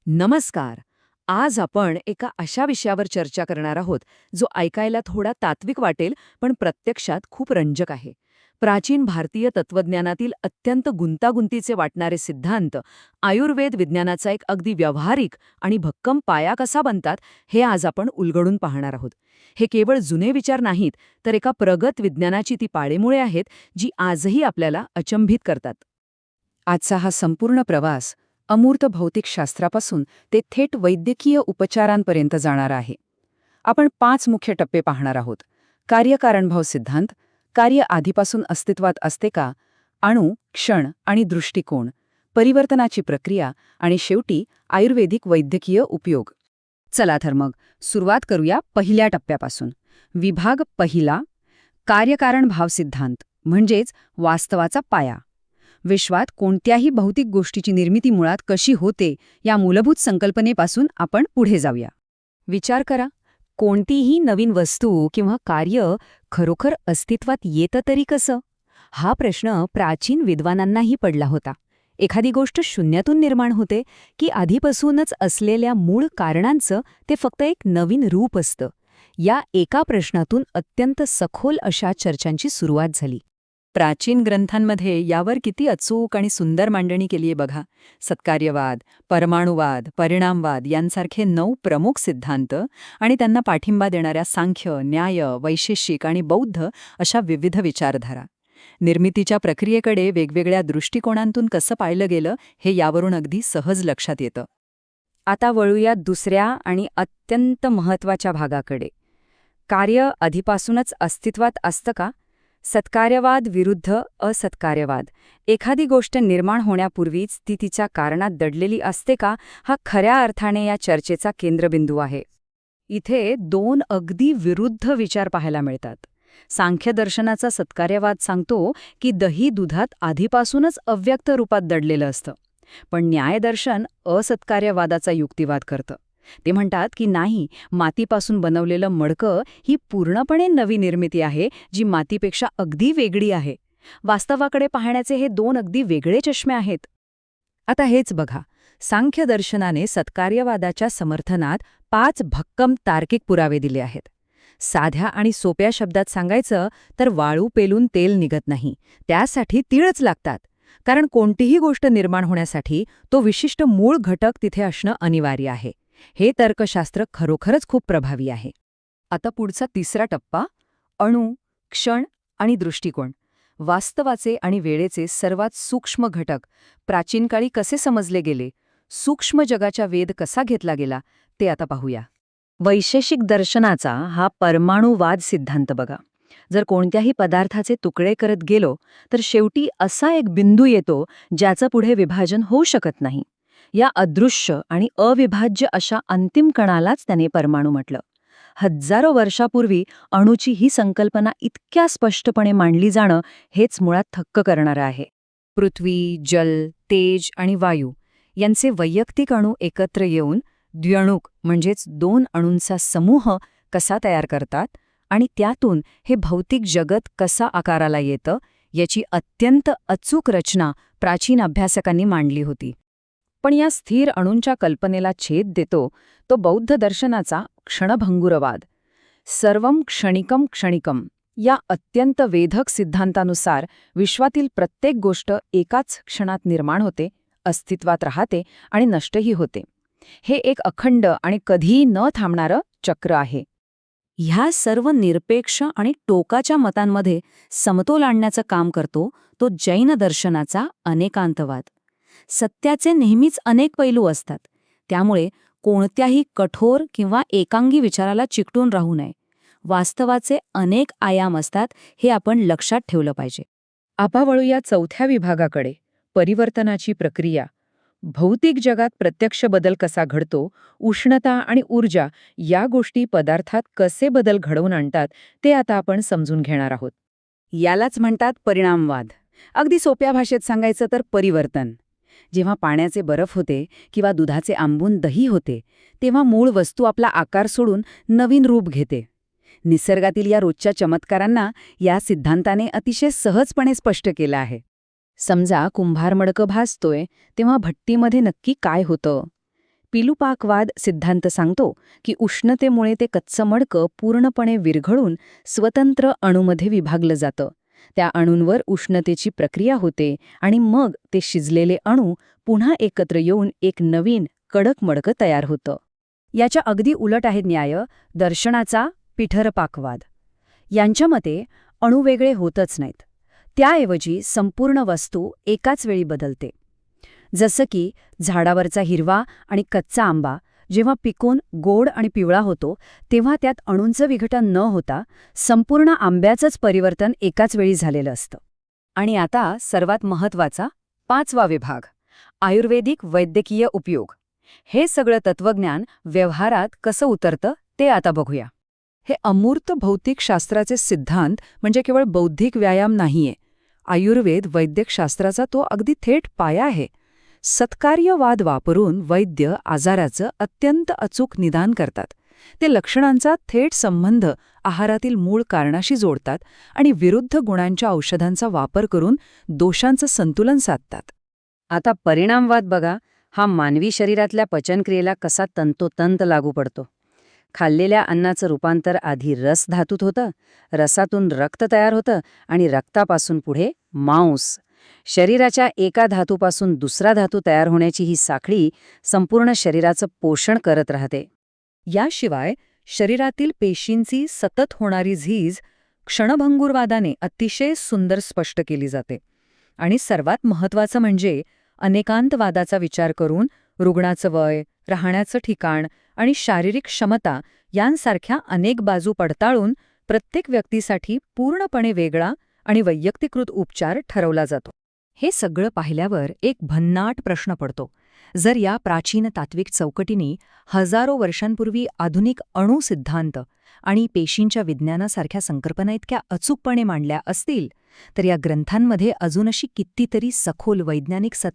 नमस्कार. आज आपण एका अशा विषयावर चर्चा करणार आहोत जो ऐकायला थोडा तात्विक वाटेल पण प्रत्यक्षात खूप रंजक आहे. प्राचीन भारतीय तत्वज्ञानातील अत्यंत गुंतागुंतीचे वाटणारे सिद्धांत, आयुर्वेद विज्ञानाचा एक अगदी व्यावहारिक आणि भक्कम पाया कसा बनतात हे आज आपण उलगडून पाहणार आहोत. हे केवळ जुने विचार नाहीत, तर एका प्रगत विज्ञानाची ती पाळेमुळे आहेत जी आजही आपल्याला अचंबित करतात. आजचा हा संपूर्ण प्रवास अमूर्त भौतिकशास्त्रापासून ते थेट वैद्यकीय उपचारांपर्यंत जाणार आहे. आपण 5 मुख्य टप्पे पाहणार आहोत. कार्यकारणभाव सिद्धांत, कार्य आधीपासून अस्तित्वात असते का, अणु, क्षण आणि दृष्टिकोन, परिवर्तनाची प्रक्रिया आणि शेवटी आयुर्वेदिक वैद्यकीय उपयोग. चला तर मग सुरुवात करूया पहिल्या टप्प्यापासून. विभाग पहिला, कार्यकारणभाव सिद्धांत म्हणजेच वास्तवाचा पाया. विश्वात कोणत्याही भौतिक गोष्टीची निर्मिती मुळात कशी होते या मूलभूत संकल्पनेपासून आपण पुढे जाऊया. विचार करा, कोणतीही नवीन वस्तू किंवा कार्य खरोखर अस्तित्वात येतं तरी कसं? हा प्रश्न प्राचीन विद्वानांनाही पडला होता. एखादी गोष्ट शून्यातून निर्माण होते की आधीपासूनच असलेल्या मूळ कारणांचं ते फक्त एक नवीन रूप असतं? या एका प्रश्नातून अत्यंत सखोल अशा चर्चांची सुरुवात झाली. प्राचीन ग्रंथांमध्ये यावर किती अचूक आणि सुंदर मांडणी केली आहे बघा. सत्कार्यवाद, परमाणुवाद, परिणामवाद यांसारखे 9 प्रमुख सिद्धांत आणि त्यांना पाठिंबा देणाऱ्या सांख्य, न्याय, वैशेषिक आणि बौद्ध अशा विविध विचारधारा. निर्मितीच्या प्रक्रियेकडे वेगवेगळ्या दृष्टिकोनांतून कसं पाहिलं गेलं हे यावरून अगदी सहज लक्षात येतं. आता वळूया दुसऱ्या आणि अत्यंत महत्त्वाच्या भागाकडे. कार्य आधीपासूनच अस्तित्वात असतं का? सत्कार्यवाद विरुद्ध असत्कार्यवाद. एखादी गोष्ट निर्माण होण्यापूर्वीच ती तिच्या कारणात दडलेली असते का, हा खऱ्या अर्थाने या चर्चेचा केंद्रबिंदू आहे. इथे 2 अगदी विरुद्ध विचार पाहायला मिळतात. सांख्यदर्शनाचा सत्कार्यवाद सांगतो की दही दुधात आधीपासूनच अव्यक्त रूपात दडलेलं असतं. पण न्यायदर्शन असत्कार्यवादाचा युक्तिवाद करतं. ते म्हणतात की नाही, मातीपासून बनवलेलं मडकं ही पूर्णपणे नवी निर्मिती आहे जी मातीपेक्षा अगदी वेगळी आहे. वास्तवाकडे पाहण्याचे हे 2 अगदी वेगळे चष्मे आहेत. आता हेच बघा, सांख्यदर्शनाने सत्कार्यवादाच्या समर्थनात 5 भक्कम तार्किक पुरावे दिले आहेत. साध्या आणि सोप्या शब्दात सांगायचं तर वाळू पेलून तेल निघत नाही, त्यासाठी तीळच लागतात. कारण कोणतीही गोष्ट निर्माण होण्यासाठी तो विशिष्ट मूळ घटक तिथे असणं अनिवार्य आहे. हे तर्कशास्त्र खरोखरच खूप प्रभावी आहे. आता पुढचा तिसरा टप्पा, अणु, क्षण आणि दृष्टिकोन. वास्तवाचे आणि वेळेचे सर्वात सूक्ष्म घटक प्राचीन काळी कसे समजले गेले, सूक्ष्म जगाचा वेध कसा घेतला गेला ते आता पाहूया. वैशेषिक दर्शनाचा हा परमाणुवाद सिद्धांत बघा. जर कोणत्याही पदार्थाचे तुकडे करत गेलो तर शेवटी असा एक बिंदू येतो ज्याचं पुढे विभाजन होऊ शकत नाही. या अदृश्य आणि अविभाज्य अशा अंतिम कणालाच त्याने परमाणु म्हटलं. हजारो वर्षापूर्वी अणूची ही संकल्पना इतक्या स्पष्टपणे मांडली जाणं हेच मुळात थक्क करणारं आहे. पृथ्वी, जल, तेज आणि वायू यांचे वैयक्तिक अणू एकत्र येऊन द्व्यणुक म्हणजेच 2 अणूंचा समूह कसा तयार करतात आणि त्यातून हे भौतिक जगत कसा आकाराला येतं याची अत्यंत अचूक रचना प्राचीन अभ्यासकांनी मांडली होती. पण या स्थिर अणूंच्या कल्पनेला छेद देतो तो बौद्ध दर्शनाचा क्षणभंगुरवाद. सर्वं क्षणिकं क्षणिकं या अत्यंत वेधक सिद्धांतानुसार विश्वातील प्रत्येक गोष्ट एकाच क्षणात निर्माण होते, अस्तित्वात राहते आणि नष्टही होते. हे एक अखंड आणि कधीही न थांबणारं चक्र आहे. ह्या सर्व निरपेक्ष आणि टोकाच्या मतांमध्ये समतोल आणण्याचं काम करतो तो जैन दर्शनाचा अनेकांतवाद. सत्याचे नेहमीच अनेक पैलू असतात, त्यामुळे कोणत्याही कठोर किंवा एकांगी विचाराला चिकटून राहू नये. वास्तवाचे अनेक आयाम असतात हे आपण लक्षात ठेवलं पाहिजे. आता वळूया चौथ्या विभागाकडे, परिवर्तनाची प्रक्रिया. भौतिक जगात प्रत्यक्ष बदल कसा घडतो, उष्णता आणि ऊर्जा या गोष्टी पदार्थात कसे बदल घडवून आणतात ते आता आपण समजून घेणार आहोत. यालाच म्हणतात परिणामवाद. अगदी सोप्या भाषेत सांगायचं तर परिवर्तन. जेव्हा पाण्याचे बर्फ होते किंवा दुधाचे आंबून दही होते तेव्हा मूळ वस्तू आपला आकार सोडून नवीन रूप घेते. निसर्गातील या रोजच्या चमत्कारांना या सिद्धांताने अतिशय सहजपणे स्पष्ट केलं आहे. समजा कुंभार मडकं भाजतोय तेव्हा भट्टीमध्ये नक्की काय होतं? पिलुपाकवाद सिद्धांत सांगतो की उष्णतेमुळे ते कच्चं मडकं पूर्णपणे विरघळून स्वतंत्र अणूमध्ये विभागलं जातं. त्या अणूंवर उष्णतेची प्रक्रिया होते आणि मग ते शिजलेले अणू पुन्हा एकत्र येऊन एक नवीन कडक मडकं तयार होतं. याच्या अगदी उलट आहे न्याय दर्शनाचा पिठरपाकवाद. यांच्या मते अणू वेगळे होतच नाहीत. त्याऐवजी संपूर्ण वस्तू एकाच वेळी बदलते. जसं की झाडावरचा हिरवा आणि कच्चा आंबा जेव्हा पिकून गोड आणि पिवळा होतो तेव्हा त्यात अणूंचं विघटन न होता संपूर्ण आंब्याचंच परिवर्तन एकाच वेळी झालेलं असतं. आणि आता सर्वात महत्त्वाचा 5वा विभाग, आयुर्वेदिक वैद्यकीय उपयोग. हे सगळं तत्वज्ञान व्यवहारात कसं उतरतं ते आता बघूया. हे अमूर्त भौतिकशास्त्राचे सिद्धांत म्हणजे केवळ बौद्धिक व्यायाम नाहीये. आयुर्वेद वैद्यकशास्त्राचा तो अगदी थेट पाया आहे. सत्कार्यवाद वापरून वैद्य आजाराचं अत्यंत अचूक निदान करतात. ते लक्षणांचा थेट संबंध आहारातील मूळ कारणाशी जोडतात आणि विरुद्ध गुणांच्या औषधांचा वापर करून दोषांचं संतुलन साधतात. आता परिणामवाद बघा, हा मानवी शरीरातल्या पचनक्रियेला कसा तंतोतंत लागू पडतो. खाल्लेल्या अन्नाचं रूपांतर आधी रस धातूत होतं, रसातून रक्त तयार होतं आणि रक्तापासून पुढे मांस. शरीराच्या एका धातूपासून दुसरा धातू तयार होण्याची ही साखळी संपूर्ण शरीराचं पोषण करत राहते. याशिवाय शरीरातील पेशींची सतत होणारी झीज क्षणभंगुरवादाने अतिशय सुंदर स्पष्ट केली जाते. आणि सर्वात महत्त्वाचं म्हणजे अनेकांतवादाचा विचार करून रुग्णाचं वय, राहण्याचं ठिकाण आणि शारीरिक क्षमता यांसारख्या अनेक बाजू पडताळून प्रत्येक व्यक्तीसाठी पूर्णपणे वेगळा आणि वैयक्तिकृत उपचार ठरवला जातो. हे सगळं पाहिल्यावर एक भन्नाट प्रश्न पडतो. जर या प्राचीन तात्विक चौकटीने हजारो वर्षांपूर्वी आधुनिक अणु सिद्धांत आणि पेशींच्या विज्ञानासारख्या संकल्पना इतक्या अचूकपणे मांडल्या असतील, तर या ग्रंथांमध्ये अजून अशी कितीतरी सखोल वैज्ञानिक सत्य